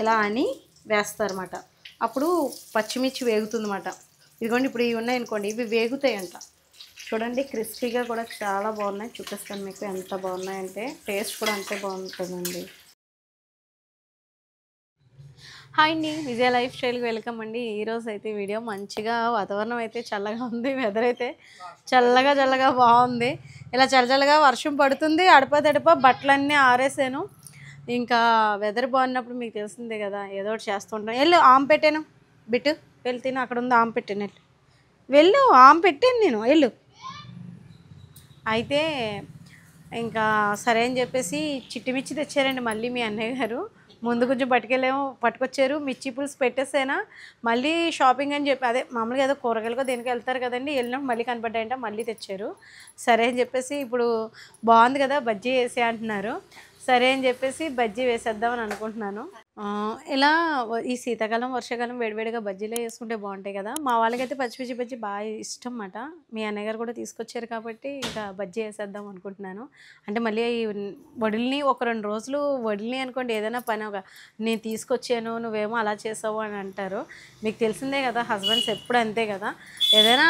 ఇలా అని వేస్తారన్నమాట. అప్పుడు పచ్చిమిర్చి వేగుతుందన్నమాట. ఇదిగోండి ఇప్పుడు ఇవి ఉన్నాయనుకోండి, ఇవి వేగుతాయంట. చూడండి క్రిస్పీగా కూడా చాలా బాగున్నాయి. చూపిస్తాను మీకు ఎంత బాగున్నాయంటే, టేస్ట్ కూడా అంతే బాగుంటుందండి. హాయ్ అండి, విజయ లైఫ్ స్టైల్కి వెల్కమ్ అండి. ఈరోజు అయితే వీడియో మంచిగా వాతావరణం అయితే చల్లగా ఉంది. వెదర్ అయితే చల్లగా బాగుంది. ఇలా చల్లగా వర్షం పడుతుంది. అడప బట్టలన్నీ ఆరేసాను. ఇంకా వెదర్ బాగున్నప్పుడు మీకు తెలిసిందే కదా, ఏదో ఒకటి చేస్తుంటాను. వెళ్ళు ఆమె పెట్టాను బిట్టు, వెళ్ళి తిను, అక్కడ ఉంది ఆమె పెట్టాను, వెళ్ళు ఆమె పెట్టాను నేను, వెళ్ళు. అయితే ఇంకా సరే అని చెప్పేసి చిట్టిమిర్చి తెచ్చారండి మళ్ళీ మీ అన్నయ్య గారు. ముందు కొంచెం పట్టుకొచ్చారు. మిర్చి పులుసు పెట్టేసేనా, మళ్ళీ షాపింగ్ అని చెప్పి అదే మామూలుగా ఏదో కూరగాయలుగా దేనికి వెళ్తారు కదండి, వెళ్ళినప్పుడు మళ్ళీ కనపడ్డాయంట, మళ్ళీ తెచ్చారు. సరే అని చెప్పేసి ఇప్పుడు బాగుంది కదా బజ్జీ వేసే అంటున్నారు. సరే అని చెప్పేసి బజ్జీ వేసేద్దామని అనుకుంటున్నాను. ఇలా ఈ శీతాకాలం వర్షాకాలం వేడివేడిగా బజ్జీలో వేసుకుంటే బాగుంటాయి కదా. మా వాళ్ళకైతే పచ్చి బజ్జీ బాగా ఇష్టం అన్నమాట. మీ అన్నయ్య గారు కూడా తీసుకొచ్చారు కాబట్టి ఇంకా బజ్జీ వేసేద్దాం అనుకుంటున్నాను. అంటే మళ్ళీ వడిల్ని ఒక 2 రోజులు వడిల్ని అనుకోండి, ఏదైనా పని ఒక నేను తీసుకొచ్చాను నువ్వేమో అలా చేసావు అని అంటారు. మీకు తెలిసిందే కదా, హస్బెండ్స్ ఎప్పుడు అంతే కదా. ఏదైనా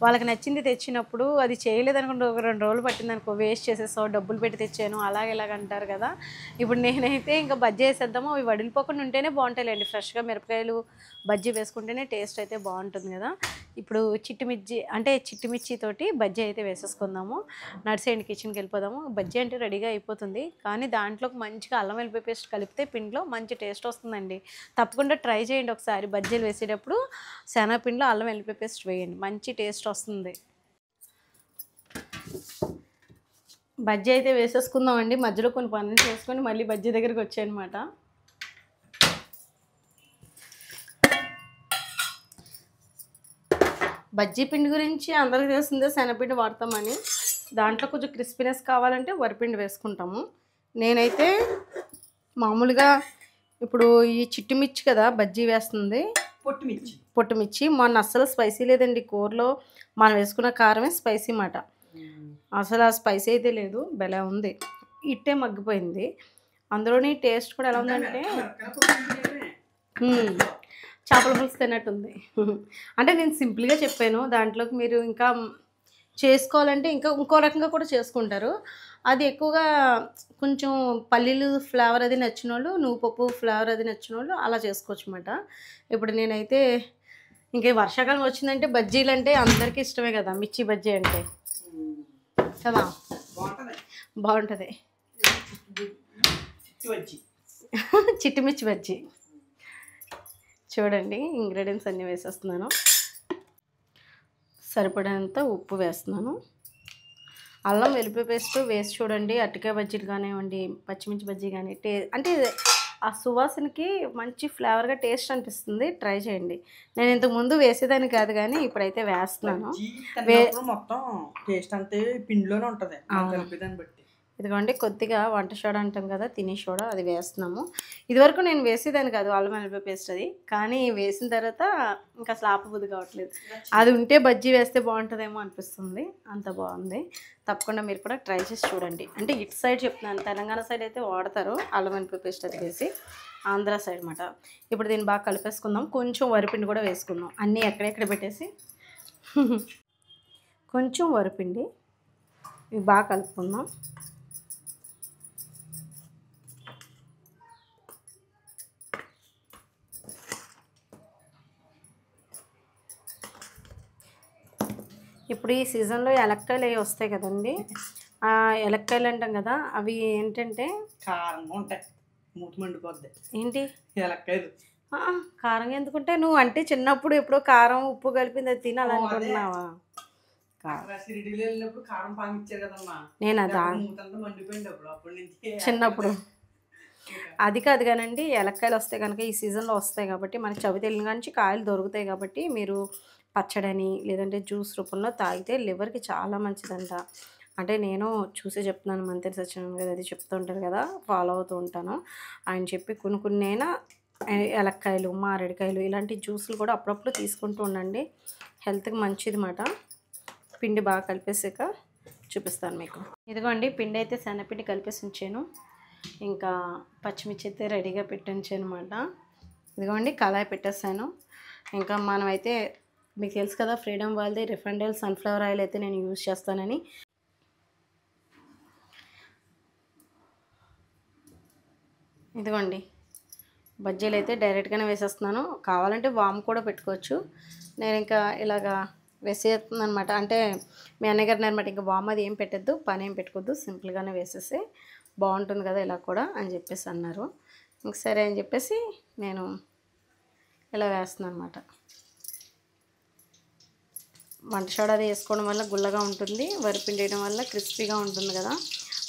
వాళ్ళకి నచ్చింది తెచ్చినప్పుడు అది చేయలేదనుకుంటే ఒక 2 రోజులు పట్టిందనుకో, వేస్ట్ చేసేసావు, డబ్బులు పెట్టి తెచ్చాను ఇలాగ అంటారు కదా. ఇప్పుడు నేనైతే ఇంకా బజ్జీ వేసేద్దాము. అవి వడిలిపోకుండా ఉంటేనే బాగుంటాయిలేండి. ఫ్రెష్గా మిరపకాయలు బజ్జీ వేసుకుంటేనే టేస్ట్ అయితే బాగుంటుంది కదా. ఇప్పుడు చిట్టిమిర్చి తోటి బజ్జీ అయితే వేసేసుకుందాము. నడిసేయండి, కిచెన్కి వెళ్ళిపోదాము. బజ్జీ అంటే రెడీగా అయిపోతుంది, కానీ దాంట్లోకి మంచిగా అల్లం వెల్లిపాయ పేస్ట్ కలిపితే పిండిలో మంచి టేస్ట్ వస్తుందండి. తప్పకుండా ట్రై చేయండి ఒకసారి. బజ్జీలు వేసేటప్పుడు శనగపిండిలో అల్లం వెల్లిపాయ పేస్ట్ వేయండి, మంచి టేస్ట్ వస్తుంది. బజ్జీ అయితే వేసేసుకుందామండి. మధ్యలో కొన్ని పనులు చేసుకొని మళ్ళీ బజ్జీ దగ్గరికి వచ్చాయన్నమాట. బజ్జీ పిండి గురించి అందరికీ తెలిసిందే, శనగపిండి వాడతామని. దాంట్లో కొంచెం క్రిస్పీనెస్ కావాలంటే వరిపిండి వేసుకుంటాము. నేనైతే మామూలుగా ఇప్పుడు ఈ చిట్టిమిర్చి కదా బజ్జీ వేస్తుంది, పొట్టుమిర్చి. మొన్న అస్సలు స్పైసీ లేదండి కూరలో. మనం వేసుకున్న కారమే స్పైసీ మాట. అసలు ఆ స్పైసీ అయితే లేదు, భలే ఉంది. ఇట్టే మగ్గిపోయింది. అందులోని టేస్ట్ కూడా ఎలా ఉందంటే చేపల పులుసు తిన్నట్టుంది. అంటే నేను సింపుల్గా చెప్పాను. దాంట్లోకి మీరు ఇంకా చేసుకోవాలంటే ఇంకో రకంగా కూడా చేసుకుంటారు. అది ఎక్కువగా కొంచెం పల్లీలు ఫ్లేవర్ అది నచ్చిన వాళ్ళు, నువ్వుపప్పు ఫ్లేవర్ అది నచ్చిన వాళ్ళు అలా చేసుకోవచ్చు అన్నమాట. ఇప్పుడు నేనైతే ఇంకే వర్షాకాలం వచ్చిందంటే బజ్జీలు అంటే అందరికీ ఇష్టమే కదా, మిర్చి బజ్జీ అంటే కదా, బాగుంటుంది. చిట్టిమిర్చి బజ్జీ చూడండి. ఇంగ్రీడియంట్స్ అన్నీ వేసేస్తున్నాను. సరిపడేంత ఉప్పు వేస్తున్నాను. అల్లం వెల్లిపాయ పేస్ట్ వేసి చూడండి. అరటికాయ బజ్జీలు కానివ్వండి, పచ్చిమిర్చి బజ్జీ కానీ అంటే ఆ సువాసనకి మంచి ఫ్లేవర్గా టేస్ట్ అనిపిస్తుంది. ట్రై చేయండి. నేను ఇంతకుముందు వేసేదాన్ని కాదు, కానీ ఇప్పుడైతే వేస్తున్నాను. మొత్తం టేస్ట్ అంతే పిండిలోనే ఉంటుంది. ఇదిగోండి కొద్దిగా వంట సోడా అంటాం కదా, తినే సోడా, అది వేస్తున్నాము. ఇదివరకు నేను వేసేదాన్ని కాదు అల్లం వెల్లిపాయ పేస్ట్ అది, కానీ వేసిన తర్వాత ఇంకా అసలు ఆపబుద్ధి కావట్లేదు. అది ఉంటే బజ్జీ వేస్తే బాగుంటుందేమో అనిపిస్తుంది. అంత బాగుంది. తప్పకుండా మీరు కూడా ట్రై చేసి చూడండి. అంటే ఇటు సైడ్ చెప్తున్నాను, తెలంగాణ సైడ్ అయితే వాడతారు అల్లం వెల్లిపాయ పేస్ట్ అది వేసి, ఆంధ్ర సైడ్ అన్నమాట. ఇప్పుడు దీన్ని బాగా కలిపేసుకుందాం. కొంచెం వరిపిండి కూడా వేసుకుందాం. అన్నీ ఎక్కడెక్కడ పెట్టేసి కొంచెం వరిపిండి ఇవి బాగా కలుపుకుందాం. ఇప్పుడు ఈ సీజన్లో ఎలక్కాయలు అవి వస్తాయి కదండి, ఆ ఎలక్కాయలు అంటాం కదా, అవి ఏంటంటే కారంగా ఉంటాయి, మూతి మండిపోద్ది. ఏంటి ఎలక్కాయలు కారంగా ఎందుకుంటే, నువ్వు అంటే చిన్నప్పుడు ఎప్పుడో కారం ఉప్పు కలిపింది అది తినాలనుకుంటున్నావా? నేను అదా చిన్నప్పుడు అది కాదు కానండి. ఎలక్కాయలు వస్తాయి కనుక ఈ సీజన్లో వస్తాయి కాబట్టి, మనకి చవి తెలియని నుంచి కాయలు దొరుకుతాయి కాబట్టి మీరు పచ్చడని లేదంటే జ్యూస్ రూపంలో తాగితే లివర్కి చాలా మంచిదంట. అంటే నేను చూసే చెప్తున్నాను, మంత్రి సత్యనారాయణ గారు అది చెప్తూ ఉంటారు కదా, ఫాలో అవుతూ ఉంటాను. ఆయన చెప్పి కొన్నేనా ఎలక్కాయలు, మారేడుకాయలు ఇలాంటి జ్యూసులు కూడా అప్పుడప్పుడు తీసుకుంటూ ఉండండి, హెల్త్కి మంచిది మాట. పిండి బాగా కలిపేసాక చూపిస్తాను మీకు. ఇదిగోండి పిండి అయితే శనగపిండి కలిపేసి ఉంచాను. ఇంకా పచ్చిమిర్చి అయితే రెడీగా పెట్టించాను అనమాట. ఇదిగోండి కళాయి పెట్టేస్తాను. ఇంకా మనమైతే మీకు తెలుసు కదా ఫ్రీడమ్ వాళ్ళది రిఫైండ్ ఆయిల్ సన్ఫ్లవర్ ఆయిల్ అయితే నేను యూజ్ చేస్తానని. ఇదిగోండి బజ్జీలు అయితే డైరెక్ట్గానే వేసేస్తున్నాను. కావాలంటే వామ్ కూడా పెట్టుకోవచ్చు. నేను ఇంకా ఇలాగా వేసేస్తున్నాను అనమాట. అంటే మీ అన్నయ్య గారిని అనమాట, ఇంకా వామ్ అది ఏం పెట్టద్దు, పని ఏం పెట్టుకోవద్దు, సింపుల్గానే వేసేసి బాగుంటుంది కదా ఇలా కూడా అని చెప్పేసి అన్నారు. ఇంక సరే అని చెప్పేసి నేను ఇలా వేస్తున్నాను అనమాట. వంట సోడా అది వేసుకోవడం వల్ల గుల్లగా ఉంటుంది, వరిపిండి వేయడం వల్ల క్రిస్పీగా ఉంటుంది కదా.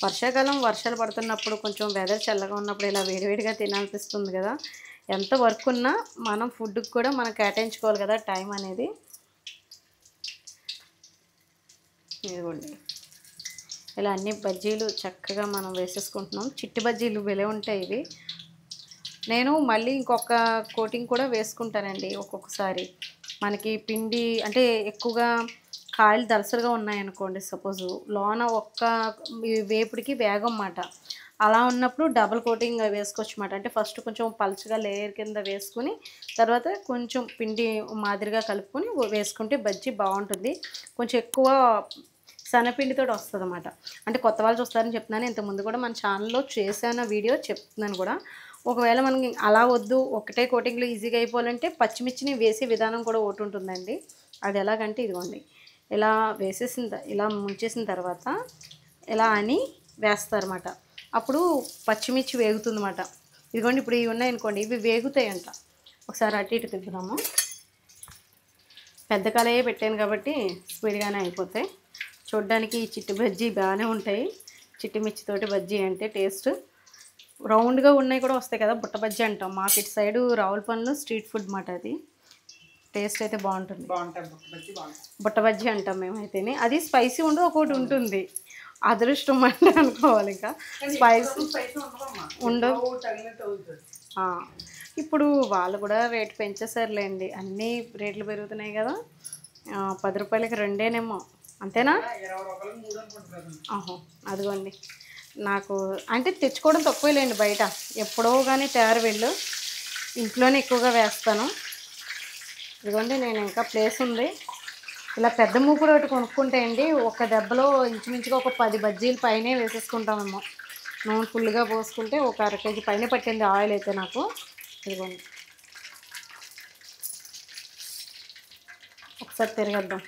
వర్షాకాలం వర్షాలు పడుతున్నప్పుడు కొంచెం వెదర్ చల్లగా ఉన్నప్పుడు ఇలా వేడివేడిగా తినాలనిపిస్తుంది కదా. ఎంత వర్క్ ఉన్నా మనం ఫుడ్కి కూడా మనం కేటాయించుకోవాలి కదా టైం అనేది. ఇదిగోండి ఇలా అన్ని బజ్జీలు చక్కగా మనం వేసేసుకుంటున్నాం. చిట్టి బజ్జీలు భలే ఉంటాయి ఇవి. నేను మళ్ళీ ఇంకొక కోటింగ్ కూడా వేసుకుంటానండి ఒక్కొక్కసారి. మనకి పిండి అంటే ఎక్కువగా కాయలు దలసరిగా ఉన్నాయనుకోండి, సపోజు లోన ఒక్క వేపుడికి వేగం మాట, అలా ఉన్నప్పుడు డబుల్ కోటింగ్ వేసుకోవచ్చు అన్నమాట. అంటే ఫస్ట్ కొంచెం పలుచగా లేయర్ కింద వేసుకుని తర్వాత కొంచెం పిండి మాదిరిగా కలుపుకొని వేసుకుంటే బజ్జీ బాగుంటుంది. కొంచెం ఎక్కువ శనగపిండితో వస్తుంది అన్నమాట. అంటే కొత్త వాళ్ళు చూస్తారని చెప్తున్నాను. ఇంతకుముందు కూడా మన ఛానల్లో చేశాను వీడియో, చెప్తున్నాను కూడా. ఒకవేళ మనకి అలా వద్దు, ఒకటే కోటింగ్లో ఈజీగా అయిపోవాలంటే పచ్చిమిర్చిని వేసే విధానం కూడా ఒకటి ఉంటుందండి. అది ఎలాగంటే ఇదిగోండి ఇలా ఇలా ముంచేసిన తర్వాత ఇలా అని వేస్తారన్నమాట. అప్పుడు పచ్చిమిర్చి వేగుతుందన్నమాట. ఇదిగోండి ఇప్పుడు ఇవి ఉన్నాయనుకోండి, ఇవి వేగుతాయంట. ఒకసారి అటు ఇటు తిప్పుదాము. పెద్ద కళాయే పెట్టాను కాబట్టి స్పీడ్గానే అయిపోతాయి. చూడ్డానికి ఈ చిట్టి బజ్జీ బాగానే ఉంటాయి. చిట్టి మిర్చితోటి బజ్జీ అంటే టేస్ట్. రౌండ్గా ఉన్నాయి కూడా వస్తాయి కదా, బుట్ట బజ్జీ అంటాం. మాకు ఇటు సైడు రావులపల్లిలో స్ట్రీట్ ఫుడ్ మాట. అది టేస్ట్ అయితే బాగుంటుంది. బుట్ట బజ్జీ అంటాం మేమైతేనే. అది స్పైసీ ఉండదు, ఒకటి ఉంటుంది. అదృష్టం అంటే అనుకోవాలి. ఇంకా స్పైసీ ఉండదు. ఇప్పుడు వాళ్ళు కూడా రేటు పెంచేసారులేండి. అన్నీ రేట్లు పెరుగుతున్నాయి కదా. 10 రూపాయలకి రెండేనేమో, అంతేనా? ఆహో అదిగోండి. నాకు అంటే తెచ్చుకోవడం తక్కువేలేండి బయట. ఎప్పుడో కానీ తయారు వెళ్ళు, ఇంట్లోనే ఎక్కువగా వేస్తాను. ఇదిగోండి నేను ఇంకా ప్లేస్ ఉంది. ఇలా పెద్ద మూకుడు ఒకటి కొనుక్కుంటే అండి ఒక దెబ్బలో ఇంచుమించుగా ఒక 10 బజ్జీలు పైనే వేసేసుకుంటామేమో. నూనె ఫుల్గా పోసుకుంటే ఒక 1/2 కేజీ పైన పట్టింది ఆయిల్ అయితే నాకు. ఇదిగోండి ఒకసారి తిరగద్దాం.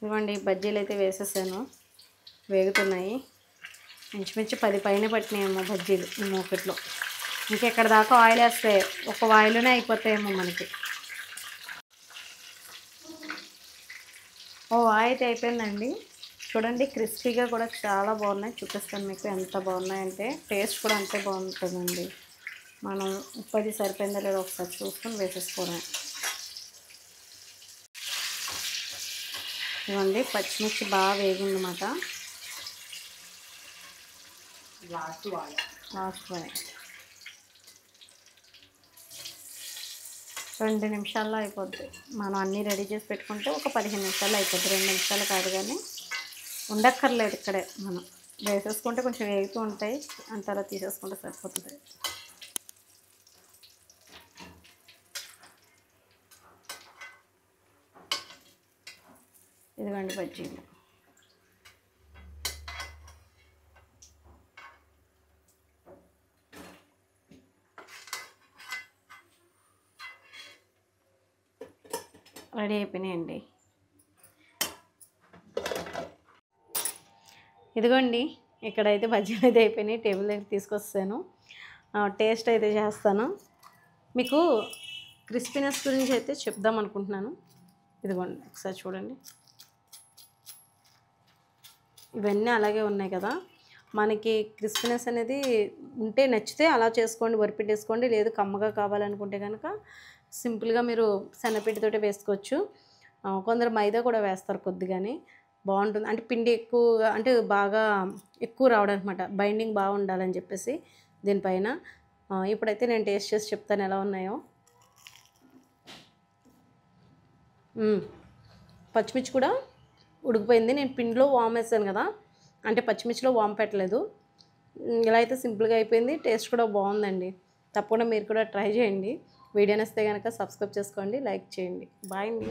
ఇవ్వండి బజ్జీలు అయితే వేసేసాను, వేగుతున్నాయి. ఇంచుమించు 10 పైన పట్టినాయేమో బజ్జీలు ఈ మూకెట్లో. ఇంకెక్కడ దాకా ఆయిల్ వేస్తే ఒక వాయిలోనే అయిపోతాయేమో మనకి. ఓ వాయి అయితే అయిపోయిందండి. చూడండి క్రిస్పీగా కూడా చాలా బాగున్నాయి. చూపిస్తాను మీకు ఎంత బాగున్నాయంటే. టేస్ట్ కూడా అంతే బాగుంటుందండి. మనం ఉప్పు అది సరిపోయిందో లేదో ఒకసారి చూసుకొని వేసేసుకోవడం. ఇవ్వండి పచ్చిమిర్చి బాగా వేగిందన్నమాట. లాస్ట్ వాయి 2 నిమిషాల్లో అయిపోద్ది. మనం అన్నీ రెడీ చేసి పెట్టుకుంటే ఒక 15 నిమిషాల్లో అయిపోద్ది. 2 నిమిషాలు కాదు కానీ ఉండక్కర్లేదు. ఇక్కడే మనం వేసేసుకుంటే కొంచెం వేగుతూ ఉంటాయి, అంతలా తీసేసుకుంటే సరిపోతుంది. ఇదిగోండి బజ్జీలు. రెడీ అయిపోయినాయండి. ఇదిగోండి ఇక్కడైతే బజ్జీలు అయితే అయిపోయినాయి. టేబుల్ దగ్గర తీసుకొస్తాను, టేస్ట్ అయితే చేస్తాను. మీకు క్రిస్పీనెస్ గురించి అయితే చెప్దాం అనుకుంటున్నాను. ఇదిగోండి ఒకసారి చూడండి. ఇవన్నీ అలాగే ఉన్నాయి కదా. మనకి క్రిస్పీనెస్ అనేది ఉంటే నచ్చితే అలా చేసుకోండి, వరిపిండి వేసుకోండి. లేదు కమ్మగా కావాలనుకుంటే కనుక సింపుల్గా మీరు శనగపిండితోటే వేసుకోవచ్చు. కొందరు మైదా కూడా వేస్తారు కొద్దిగానే, బాగుంటుంది. అంటే పిండి ఎక్కువగా అంటే బాగా ఎక్కువ రావడం అనమాట, బైండింగ్ బాగా ఉండాలని చెప్పేసి దీనిపైన. ఇప్పుడైతే నేను టేస్ట్ చేసి చెప్తాను ఎలా ఉన్నాయో. పచ్చిమిర్చి కూడా ఉడికిపోయింది. నేను పిండిలో వామ్ వేసాను కదా, అంటే పచ్చిమిర్చిలో వామ్ పెట్టలేదు. ఇలా అయితే సింపుల్గా అయిపోయింది. టేస్ట్ కూడా బాగుందండి. తప్పకుండా మీరు కూడా ట్రై చేయండి. వీడియో నచ్చితే కనుక సబ్స్క్రైబ్ చేసుకోండి, లైక్ చేయండి. బాయ్ అండి.